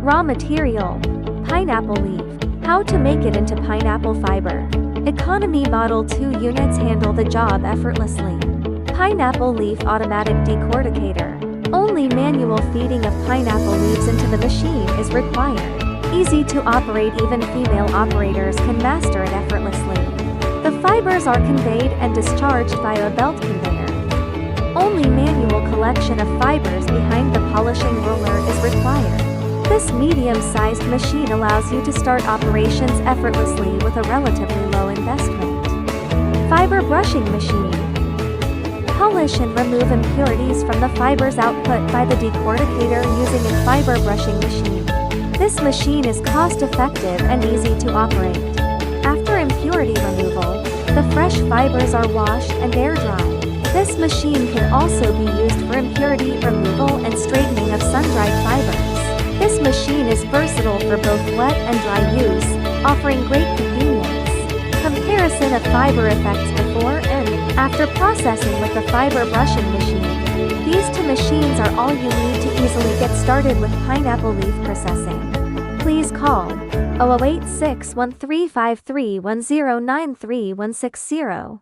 Raw material: pineapple leaf. How to make it into pineapple fiber. Economy model 2 units handle the job effortlessly. Pineapple leaf automatic decorticator. Only manual feeding of pineapple leaves into the machine is required. Easy to operate, even female operators can master it effortlessly. The fibers are conveyed and discharged via a belt conveyor. Only manual collection of fibers behind the polishing roller is required. This medium-sized machine allows you to start operations effortlessly with a relatively low investment. Fiber brushing machine. Polish and remove impurities from the fibers output by the decorticator using a fiber brushing machine. This machine is cost-effective and easy to operate. After impurity removal, the fresh fibers are washed and air-dried. This machine can also be used for impurity removal and straightening of sun-dried fibers. This machine is versatile for both wet and dry use, offering great convenience. Comparison of fiber effects before and after processing with the fiber brushing machine. These two machines are all you need to easily get started with pineapple leaf processing. Please call 0086 1353 1093 160.